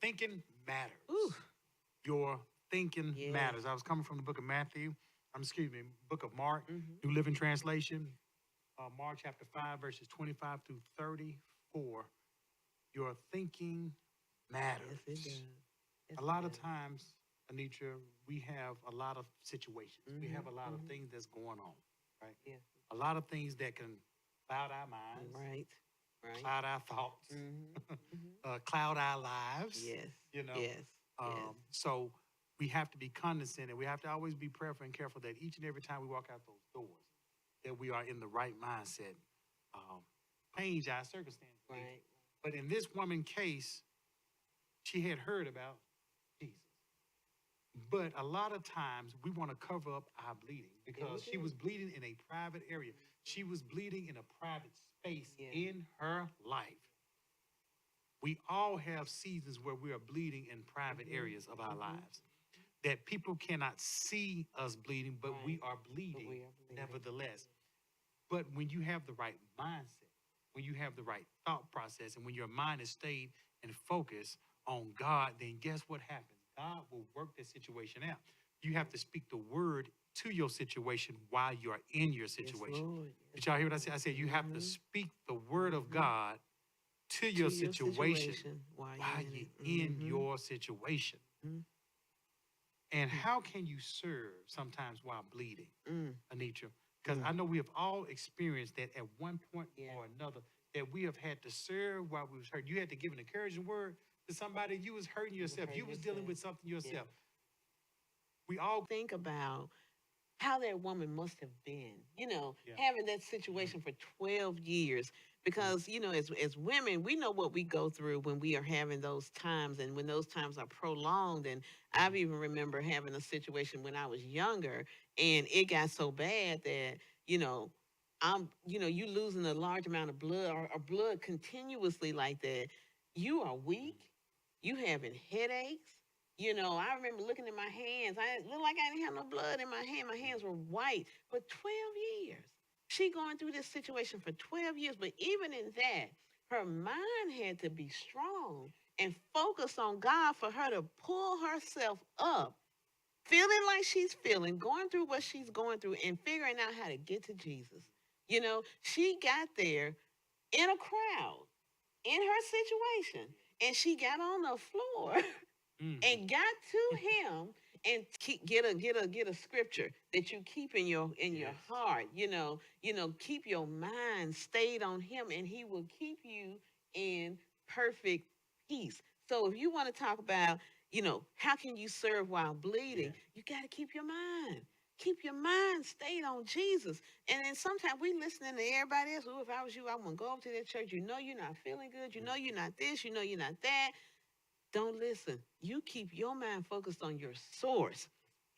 thinking matters. Ooh. Your thinking Yes. matters. I was coming from the book of Matthew. Excuse me, book of Mark, Mhm. New Living Translation, Mark chapter 5, verses 25 through 34. Your thinking matters. Yes, it does. Yes, A it lot of does. times, Anitra, we have a lot of situations. We have a lot of Mhm. things that's going on, right? Yes. A lot of things that can cloud our minds, Right. Right. cloud our thoughts, Mhm. Mhm. cloud our lives, Yes. you know. Yes. Yes. So we have to be condescending. We have to always be prayerful and careful that each and every time we walk out those doors, that we are in the right mindset. Um, Change our circumstances. Right. But in this woman case, she had heard about Jesus. But a lot of times we want to cover up our bleeding because she do. was bleeding in a private area. She was bleeding in a private space Yeah. in her life. We all have seasons where we are bleeding in private areas of our lives that people cannot see us bleeding, but we Right. are bleeding we are bleeding. nevertheless. But when you have the right mindset, when you have the right thought process, and when your mind is stayed and focused on God, then guess what happens? God will work that situation out. You have to speak the word to your situation while you're in your Yes, situation. Lord. Did Yes, y'all hear what I said? I Lord. said you have to Mhm. speak the word of God to To your your situation situation while while you're in you're it. in Mhm. your situation. Mhm. And how can you serve sometimes while bleeding, Mm. Anitra? Because Mm. I know we have all experienced that at one point Yeah. or another, that we have had to serve while we was hurt. You had to give an encouraging word to somebody. You was hurting yourself. hurt You was dealing yourself. with something Yeah. yourself. We all, Think about how that woman must have been, yeah. having that situation for 12 years. Because, as women, we know what we go through when we are having those times and when those times are prolonged. And I've even remember having a situation when I was younger and it got so bad that, you know, you losing a large amount of blood or blood continuously like that. You are weak. You having headaches. I remember looking at my hands. I looked like I didn't have no blood in my hand. My hands were white for 12 years. She going through this situation for 12 years. But even in that, her mind had to be strong and focus on God for her to pull herself up, feeling like she's feeling, going through what she's going through, and figuring out how to get to Jesus. She got there in a crowd, in her situation, and she got on the floor Mhm. and got to him and get a scripture that you keep in your Yes. heart. Keep your mind stayed on him, and he will keep you in perfect peace. So if you want to talk about, how can you serve while bleeding, Yeah. you got to keep your mind. Keep your mind stayed on Jesus. And then sometimes we listening to everybody else. Oh, if I was you, I wouldn't go up to that church. You're not feeling good. You're not this. You're not that. Don't listen. You keep your mind focused on your source.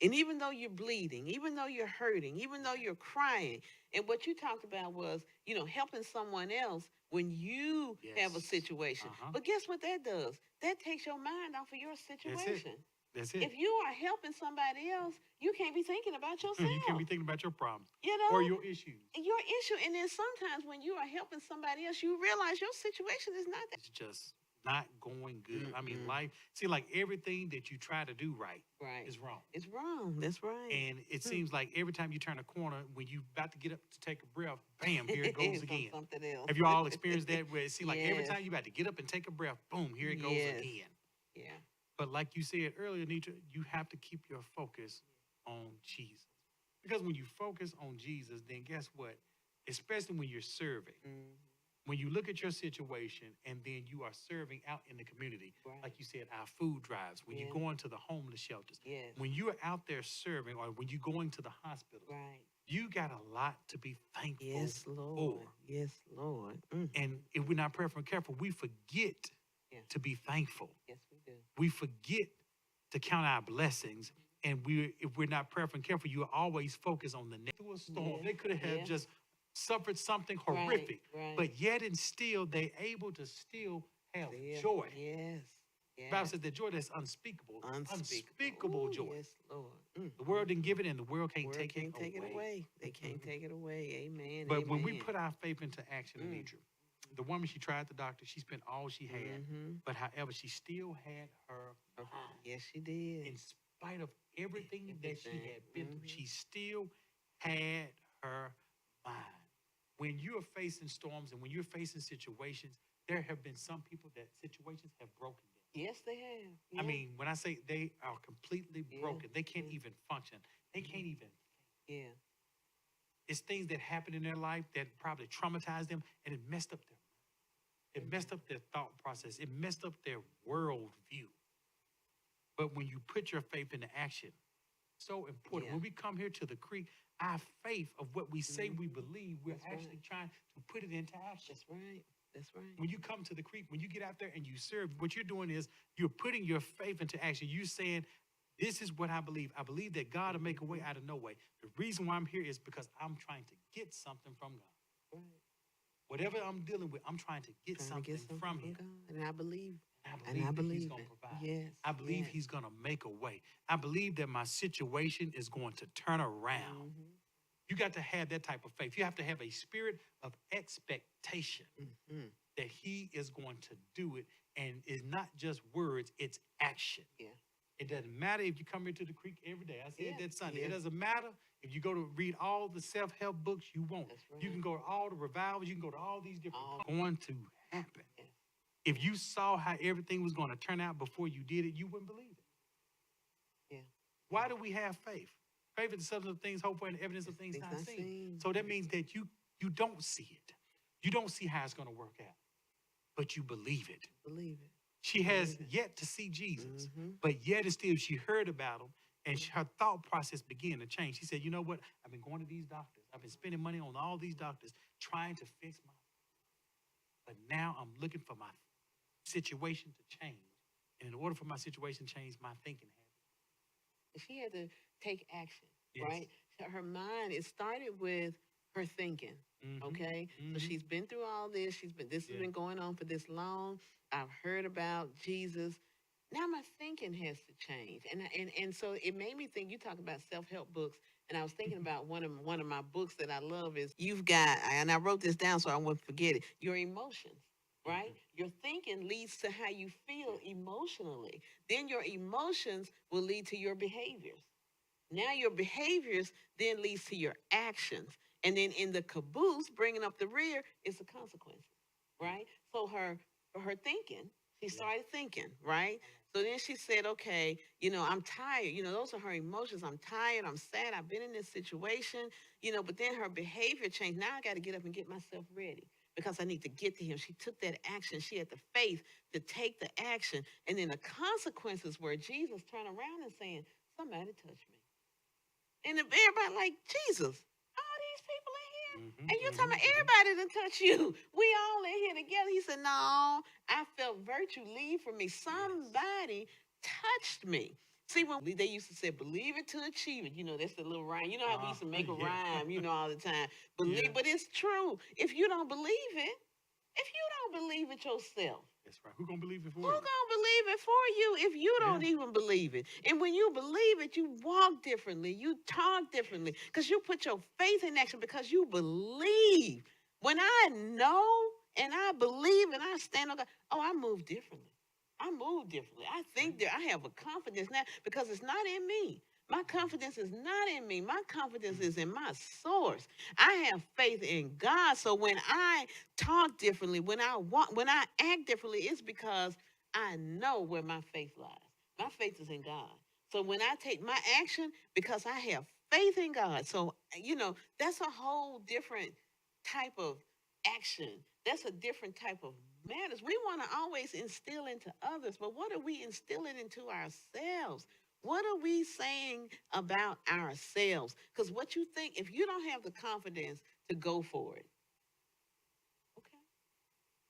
And even though you're bleeding, even though you're hurting, even though you're crying, and what you talked about was, helping someone else when you have a Yes. situation. Uh-huh. But guess what that does? That takes your mind off of your That's it. situation. That's it. If you are helping somebody else, you can't be thinking about You can't yourself. be thinking about your problems You or know, your issues. your issue. And then sometimes when you are helping somebody else, you realize your situation is not that. It's just not going good. I mean, Mm-mm. life, see, like everything that you try to do right Right. is wrong. It's wrong. That's right. And it seems like every time you turn a corner, when you about to get up to take a breath, bam, here it goes again. Something else. Have you all experienced that? Where it seems like every Yes. time you about to get up and take a breath, boom, here it goes Yes. again. Yeah. But like you said earlier, Nitra, you have to keep your focus on Jesus. Because when you focus on Jesus, then guess what? Especially when you're serving, Mm, when you look at your situation and then you are serving out in the community, right. like you said, our food drives, when Yeah. you're going to the homeless shelters, Yes. when you are out there serving or when you're going to the hospitals, Right. you got a lot to be thankful Yes, for. Lord. Yes, Lord. And if we're not prayerful and careful, we forget Yeah. to be thankful. Yes, we do. We forget to count our blessings. And if we're not prayerful and careful, you always focus on the next. Through a storm, Yeah. they could have Yeah. just suffered something Right, horrific, right. but yet and still they able to still have Yeah. joy. Yes. The Yes. Bible says that joy that's unspeakable, unspeakable Ooh, joy. yes, Lord. The world didn't give it, and the world can't Word take can't it take it away. away. They can't take it away. Amen. But Amen. when we put our faith into action, Anitra, The woman, she tried the doctor. She spent all she had. Mm-hmm. But however, she still had her mind. Yes, she did. In spite of everything that she Everything. had been through, Mhm. she still had her mind. When you are facing storms and when you're facing situations, there have been some people that situations have broken them. Yes, they have. I Yeah. mean, when I say they are completely Yeah, broken, they can't yeah. even function. They can't even. Yeah. It's things that happened in their life that probably traumatized them and it messed up it messed up their thought process. It messed up their world view. But when you put your faith into action, so important. Yeah. When we come here to the creek, our faith of what we say we Mhm. believe, we're That's actually right. trying to put it into action. That's right. That's right. When you come to the creek, when you get out there and you serve, what you're doing is you're putting your faith into action. You're saying, this is what I believe. I believe that God will make a way out of no way. The reason why I'm here is because I'm trying to get something from God. Right. Whatever I'm dealing with, I'm trying to get Trying to something get something from from Him. God. And I believe. I And believe I that He's believe going to it. provide. Yes. I believe yes. He's going to make a way. I believe that my situation is going to turn around. Mhm. You got to have that type of faith. You have to have a spirit of expectation Mhm. that He is going to do it. And it's not just words, it's action. Yeah. It doesn't matter if you come here to the creek every day. I said Yeah, that Sunday. yeah. It doesn't matter if you go to read all the self-help books you want. That's You can right. go to all the revivals. You can go to all these different. All- Going to happen. Yeah. If you saw how everything was going to turn out before you did it, you wouldn't believe it. Yeah. Why do we have faith? Faith is the substance of things hoped for and the evidence of things Things not not seen. seen. So that means that you don't see it. You don't see how it's going to work out, but you believe it. Believe it. She has Believe it. yet to see Jesus, Mhm. but yet and still she heard about him, and her thought process began to change. She said, you know what? I've been going to these doctors. I've been spending money on all these doctors trying to fix my, but now I'm looking for my situation to change. And in order for my situation to change, my thinking has. She had to take action, Yes. right? Her mind, it started with her thinking. Mhm. Okay. So Mhm. she's been through all this. This has Yeah. been going on for this long. I've heard about Jesus. Now my thinking has to change. And so it made me think, you talk about self-help books. And I was thinking about one of my books that I love is you've got, and I wrote this down so I won't forget it, your emotions. Right? Your thinking leads to how you feel emotionally. Then your emotions will lead to your behaviors. Now your behaviors then leads to your actions. And then in the caboose, bringing up the rear is the consequences, right? So her thinking, she started thinking, right? So then she said, okay, I'm tired. Those are her emotions. I'm tired. I'm sad. I've been in this situation, but then her behavior changed. Now I got to get up and get myself ready because I need to get to him. She took that action. She had the faith to take the action. And then the consequences were Jesus turned around and saying, somebody touched me. And everybody like, Jesus, all these people in here? Mhm, And you talking about mhm, mhm. everybody done touch you. We all in here together. He said, no, I felt virtue leave from me. Somebody touched me. See, when they used to say, believe it to achieve it. That's the little rhyme. You know how we used to make a Yeah. rhyme, all the time. Believe, Yeah. but it's true. If you don't believe it, if you don't believe it yourself, That's right. Who gonna believe it for who you? gonna believe it for you if you don't Yeah. even believe it? And when you believe it, you walk differently, you talk differently, because you put your faith in action because you believe. When I know and I believe and I stand on God, oh, I move differently. I move differently. I think that I have a confidence now because it's not in me. My confidence is not in me. My confidence is in my source. I have faith in God. So when I talk differently, when I act differently, it's because I know where my faith lies. My faith is in God. So when I take my action, because I have faith in God. So that's a whole different type of action. That's a different type of manners. We want to always instill into others, but what are we instilling into ourselves? What are we saying about ourselves? Because what you think, if you don't have the confidence to go for it, okay.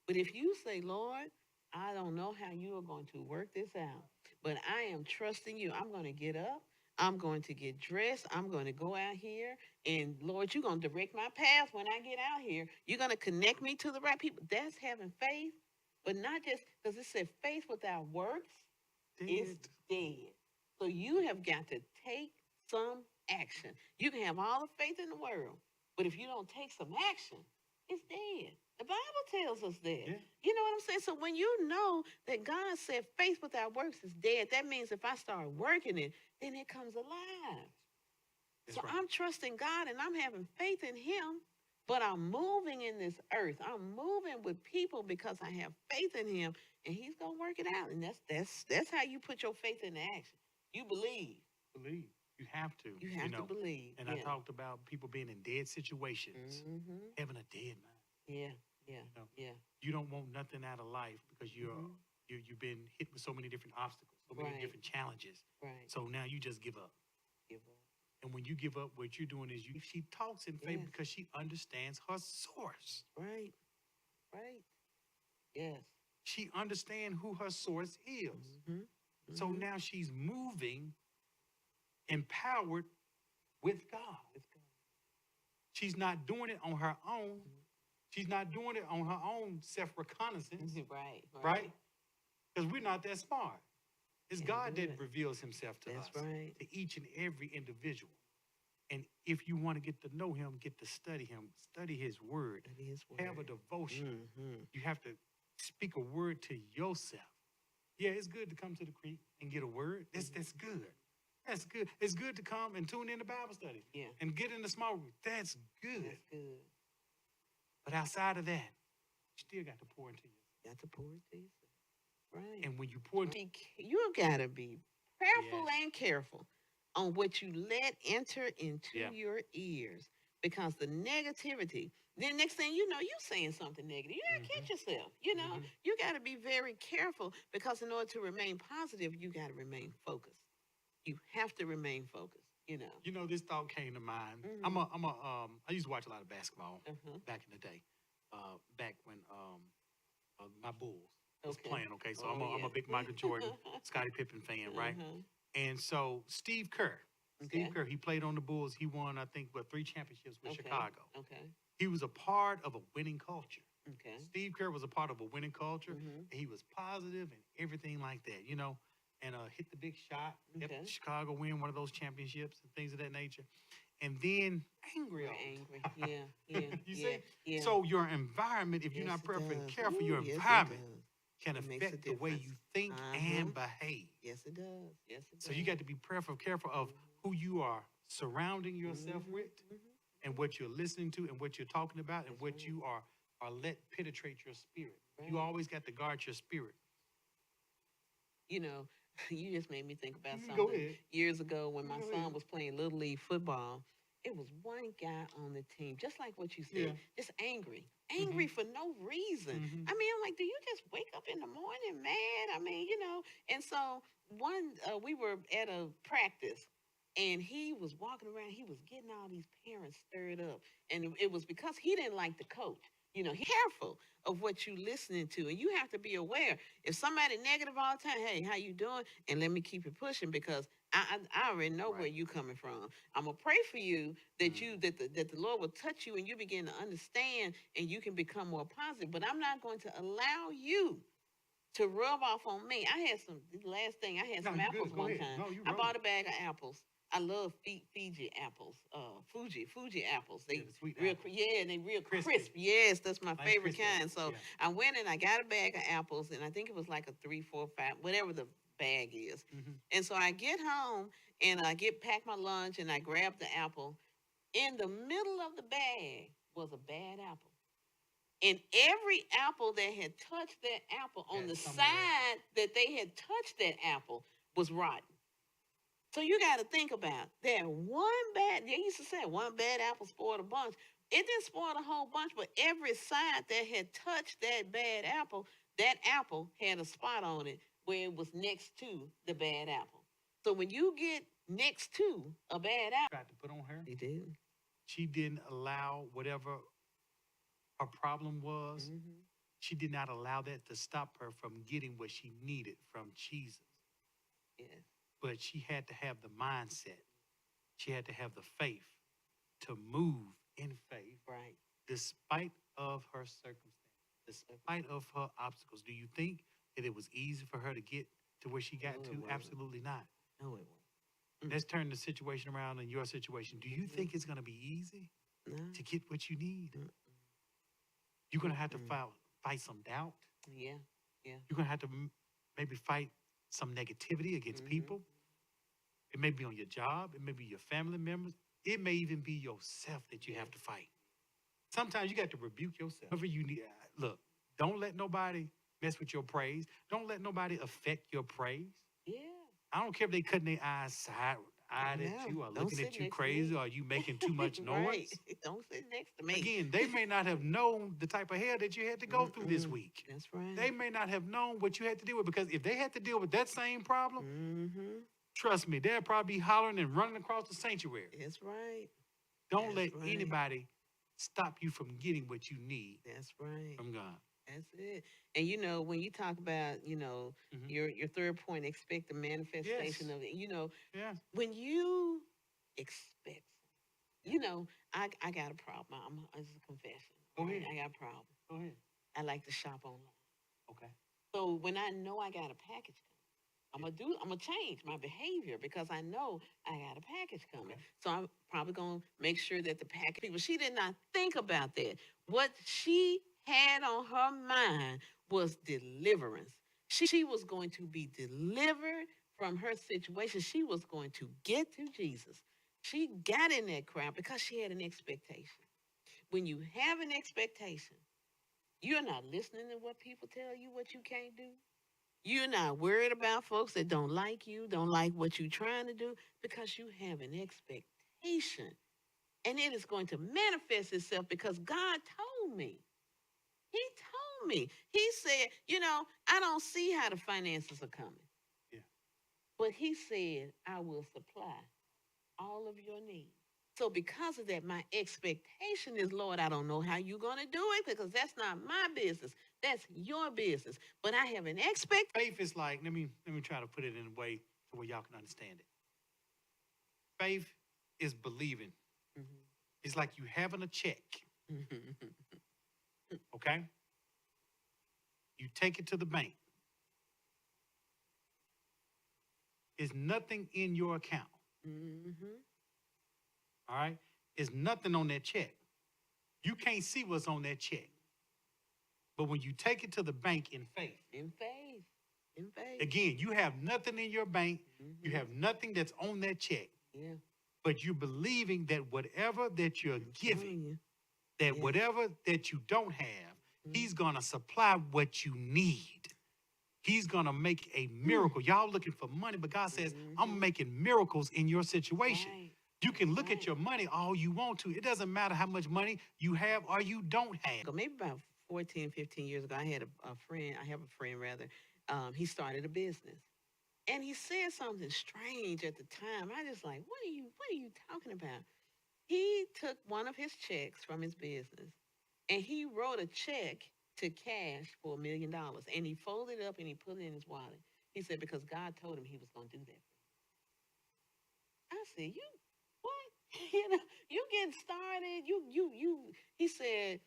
But if you say, Lord, I don't know how you are going to work this out, but I am trusting you. I'm going to get up. I'm going to get dressed. I'm going to go out here. And Lord, you're going to direct my path when I get out here. You're going to connect me to the right people. That's having faith, but not just because it said faith without works is dead. So you have got to take some action. You can have all the faith in the world, but if you don't take some action, it's dead. The Bible tells us that. Yeah. You know what I'm saying? So when you know that God said faith without works is dead, that means if I start working it, then it comes alive. That's So right. I'm trusting God and I'm having faith in Him, but I'm moving in this earth. I'm moving with people because I have faith in Him, and He's gonna work it out. And that's how you put your faith into action. You believe. Believe. You have to. You have to know. believe. And I Yeah. talked about people being in dead situations, Mm-hmm. having a dead mind. Yeah. Yeah. You know, Yeah. you don't want nothing out of life because Mhm. you've been hit with so many different obstacles, so many Right. different challenges. Right. So now you just give up. Give up. And when you give up, what you're doing is she talks in faith Yes. because she understands her source. Right. Right. Yes. She understands who her source is. Mm-hmm. So now she's moving empowered with God. She's not doing it on her own. She's not doing it on her own self-reconnaissance, Right. right? Because we're not that smart. It's Can't God do that it. reveals himself to That's us, right. to each and every individual. And if you want to get to know him, get to study him, study his word, That is have a word. devotion. Mm-hmm. You have to speak a word to yourself. Yeah, it's good to come to the creek and get a word. That's good. That's good. It's good to come and tune in to Bible study Yeah. and get in the small group. That's good. That's good. But outside of that, you still got to pour into yourself. Got to pour it to yourself. Right. And when you pour into You gotta be prayerful Yes. and careful on what you let enter into Yeah. your ears, because the negativity. Then next thing you know, you saying something negative. You gotta catch yourself. You know, Mhm. you gotta be very careful, because in order to remain positive, you gotta remain focused. You have to remain focused. You know, this thought came to mind. I used to watch a lot of basketball Uh-huh. back in the day. Back when my Bulls was Okay. playing. Okay, so Oh, I'm yeah. a big Michael Jordan, Scottie Pippen fan, right? Uh-huh. And so Steve Kerr, Okay. Steve Kerr, he played on the Bulls. He won, I think, 3 championships with Okay. Chicago. Okay. He was a part of a winning culture. Okay. Steve Kerr was a part of a winning culture. Mhm. He was positive and everything like that, you know, and hit the big shot, Okay. helped Chicago win one of those championships and things of that nature. And then angry We're all the angry. time. Yeah. Yeah. You yeah. see? Yeah. So your environment, if you're Yes, not it prayerful and does. careful, Ooh, your yes, it environment does. can It makes a affect the way difference. you think and behave. Yes, it does. Yes, it does. So you got to be prayerful, careful of who you are surrounding yourself Mhm, with, mhm. and what you're listening to, and what you're talking about, and That's what right. you are let penetrate your spirit. Right. You always got to guard your spirit. You know, you just made me think about Go something ahead. years ago when my Go son ahead. was playing Little League football. It was one guy on the team, just like what you said, Yeah. just angry for no reason. Mhm. I mean, I'm like, do you just wake up in the morning mad? I mean, and so we were at a practice, and he was walking around, he was getting all these parents stirred up. And it was because he didn't like the coach. Careful of what you listening to, and you have to be aware. If somebody negative all the time, hey, how you doing? And let me keep it pushing, because I already know where Right. you coming from. I'm gonna pray for you that that the Lord will touch you and you begin to understand and you can become more positive. But I'm not going to allow you to rub off on me. I had the last thing, I had No, some you apples good. Go one ahead. time. No, you I rolling. bought a bag of apples. I love Fiji apples, Fuji apples. They Yeah, the sweet real, apples. yeah, and they real Crispy. crisp. Yes, that's my Nice favorite crispy kind. apples, So yeah. I went and I got a bag of apples, and I think it was like a 3, 4, 5, whatever the bag is. Mhm. And so I get home and I pack my lunch and I grab the apple. In the middle of the bag was a bad apple. And every apple that had touched that apple on Had the some of that. side that they had touched that apple was rotten. So you got to think about that they used to say one bad apple spoiled a bunch. It didn't spoil a whole bunch, but every side that had touched that apple had a spot on it where it was next to the bad apple. So when you get next to a bad apple, Tried to put on her. you did. She didn't allow whatever her problem was. Mm-hmm. She did not allow that to stop her from getting what she needed from Jesus. Yes. But she had to have the mindset. She had to have the faith to move in faith Right. despite of her circumstances, despite of her obstacles. Do you think that it was easy for her to get to where she got No, it to? wasn't. Absolutely not. No, it won't. Let's turn the situation around in your situation. Do you Mhm. think it's going to be easy No. to get what you need? Mm-mm. You're going to have to Mm. fight some doubt. Yeah. Yeah. You're going to have to maybe fight some negativity against Hmm. people. It may be on your job. It may be your family members. It may even be yourself that you have to fight. Sometimes you got to rebuke yourself. Whatever you need. Look, don't let nobody mess with your praise. Don't let nobody affect your praise. Yeah. I don't care if they cutting their eyes side-eyed at No, you or don't looking sit at you next to crazy me. or you making too much Right. noise. Don't sit next to me. Again, they may not have known the type of hell that you had to go through this Mm-mm. week. That's right. They may not have known what you had to deal with because if they had to deal with that same problem, Mm-hmm. trust me, they'll probably be hollering and running across the sanctuary. That's right. Don't That's let right. anybody stop you from getting what you need That's right. from God. That's it. And when you talk about, Mhm. your third point, expect the manifestation Yes. of it. Yeah. When you expect, I got a problem. It's a confession. Go Right? ahead. I got a problem. Go ahead. I like to shop online. Okay. So when I know I got a package coming, I'm gonna change my behavior because I know I got a package coming. Okay. So I'm probably gonna make sure that the package people, she did not think about that. What she had on her mind was deliverance. She was going to be delivered from her situation. She was going to get to Jesus. She got in that crowd because she had an expectation. When you have an expectation, you're not listening to what people tell you what you can't do. You're not worried about folks that don't like you, don't like what you're trying to do, because you have an expectation. And it is going to manifest itself because God told me. He told me. He said, I don't see how the finances are coming. Yeah. But he said, I will supply all of your needs. So because of that, my expectation is, Lord, I don't know how you're going to do it because that's not my business. That's your business. But I have an expectation. Faith is like, let me try to put it in a way to where y'all can understand it. Faith is believing. Mhm. It's like you having a check, okay? You take it to the bank. There's nothing in your account, Mhm. all right? There's nothing on that check. You can't see what's on that check. But when you take it to the bank in faith, In faith. In faith. again, you have nothing in your bank. You Mhm. have nothing that's on that check. Yeah. But you're believing that whatever that you're I'm giving, telling you. that Yes. whatever that you don't have, Mhm. he's going to supply what you need. He's going to make a miracle. Y'all looking for money, but God says, I'm Mhm. making miracles in your situation. Right. You can look Right. at your money all you want to. It doesn't matter how much money you have or you don't have. Maybe about 14, 15 years ago, I had a friend. I have a friend, rather. He started a business. And he said something strange at the time. I just like, what are you talking about? He took one of his checks from his business and he wrote a check to cash for $1 million. And he folded it up and he put it in his wallet. He said, because God told him he was going to do that. I said, you what? You getting started. He said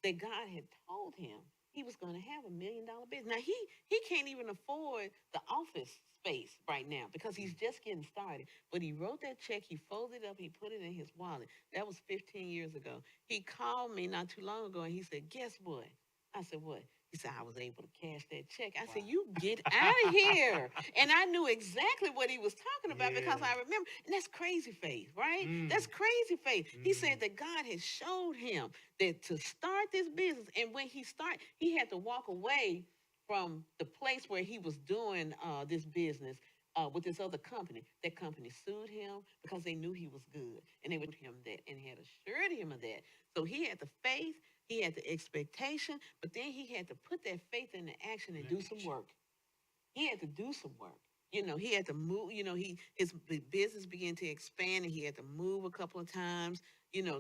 that God had told him he was going to have $1 million business. Now he can't even afford the office space right now because he's just getting started. But he wrote that check, he folded it up, he put it in his wallet. That was 15 years ago. He called me not too long ago and he said, guess what? I said, what? He said, I was able to cash that check. I said, you get out of here. And I knew exactly what he was talking about because Yeah. I remember. And that's crazy faith, right? Mm. That's crazy faith. He Mm. said that God had showed him that to start this business. And when he had to walk away from the place where he was doing this business with this other company. That company sued him because they knew he was good. And they would him that and had assured him of that. So he had the faith, he had the expectation, but then he had to put that faith into action and do some work. He had to do some work. He had to move. His business began to expand, and he had to move a couple of times.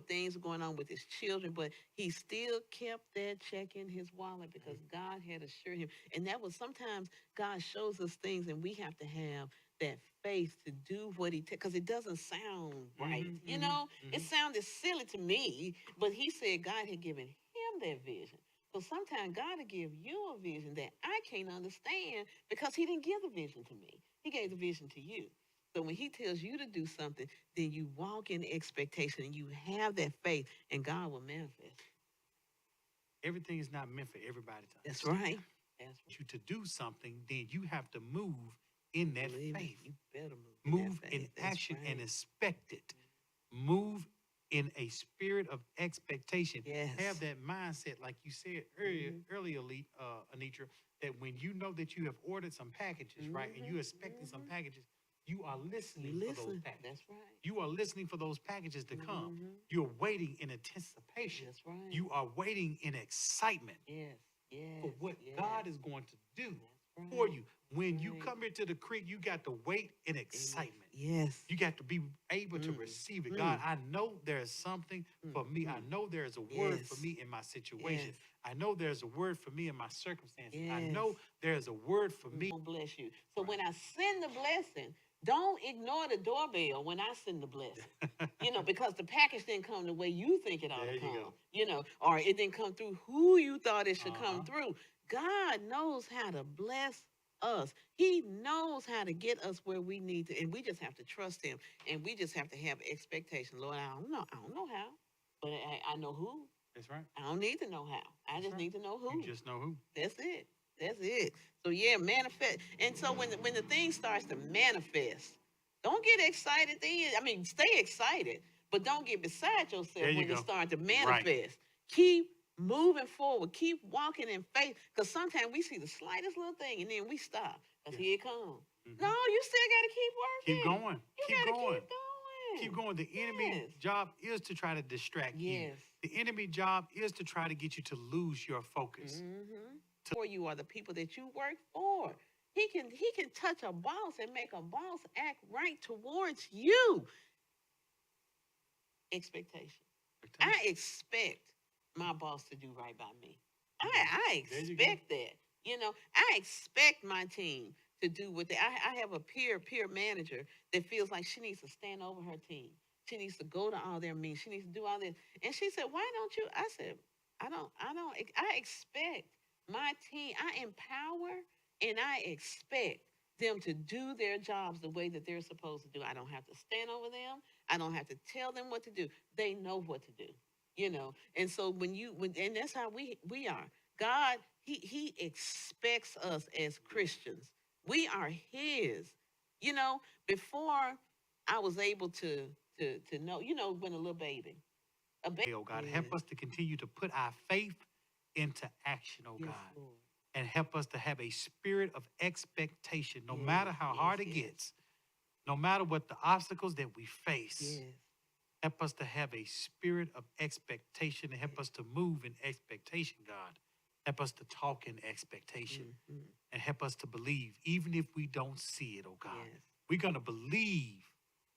Things were going on with his children, but he still kept that check in his wallet because God had assured him. And that was sometimes God shows us things, and we have to have that faith to do what he because it doesn't sound right. It sounded silly to me, but he said God had given him that vision. So sometimes God will give you a vision that I can't understand because he didn't give the vision to me. He gave the vision to you. So when he tells you to do something, then you walk in expectation and you have that faith and God will manifest. everything is not meant for everybody to That's understand. right. That's right. You to do something, then you have to move in that Believe it. faith. You better move. Move that in faith. That's action and right. expect it. Move in a spirit of expectation. Yes. Have that mindset, like you said earlier, Anitra, that when you know that you have ordered some packages, right, and you're expecting some packages, you are listening You for those listen. packages. That's right. You are listening for those packages to come. Mhm. You're waiting in anticipation. That's right. You are waiting in excitement Yes. Yes. for what yes. God is going to do That's for right. you. When you right. come into the creek, you got to wait in excitement. Yes. You got to be able to receive it. God, I know there's something for me. I know there's a word for Yes. me in my situation. Yes. I know there's a word for me in my circumstances. I Yes. know there's a word for me. Will bless you. So when I send the blessing, don't ignore the doorbell when I send the blessing. Because the package didn't come the way you think it ought There to you come. go. Or it didn't come through who you thought it should come Uh-huh. through. God knows how to bless us. He knows how to get us where we need to, and we just have to trust him, and we just have to have expectation. Lord, I don't know how, but I know who. That's right. I don't need to know how. I That's just right. need to know who. You just know who. That's it. That's it. So yeah, manifest. And so when the thing starts to manifest, don't get excited then. I mean, stay excited, but don't get beside yourself There you when it go. starts to Right. manifest. Keep moving forward. Keep walking in faith. Because sometimes we see the slightest little thing and then we stop. Because Yeah. here it comes. Mhm. No, you still gotta keep working. Keep going. You Keep gotta going. keep going. Keep going. The enemy Yes. job is to try to distract you. Yes. The enemy job is to try to get you to lose your focus. For you are the people that you work for. He can touch a boss and make a boss act right towards you. Expectation. I expect my boss to do right by me. I There you go. expect that. I expect my team to do what I have a peer manager that feels like she needs to stand over her team. She needs to go to all their meetings. She needs to do all this. And she said, "Why don't you?" I said, I expect my team, I empower and I expect them to do their jobs the way that they're supposed to do. I don't have to stand over them. I don't have to tell them what to do. They know what to do. And so and that's how we are. God, he expects us as Christians. We are his. Before I was able to know, when a little baby. Oh God, help us to continue to put our faith into action, oh Yes, God. Lord. And help us to have a spirit of expectation, no Yes, matter how hard yes, it yes. gets, no matter what the obstacles that we face. Yes. Help us to have a spirit of expectation and help us to move in expectation, God. Help us to talk in expectation and help us to believe, even if we don't see it, oh God. Yes. We're going to believe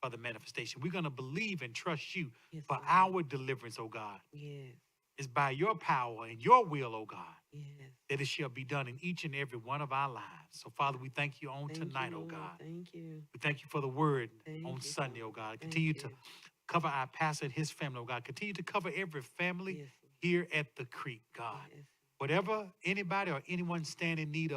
for the manifestation. We're going to believe and trust you Yes, for Lord. our deliverance, oh God. Yes. It's by your power and your will, oh God, Yes. that it shall be done in each and every one of our lives. So, Father, we thank you on Thank tonight, you, oh Lord. God. Thank you. We thank you for the word Thank on you, Sunday, oh Father. God. Thank Continue to you. cover our pastor and his family, oh God. Continue to cover every family Yes, Lord. here at the creek, God. Yes. Whatever anybody or anyone stand in need of.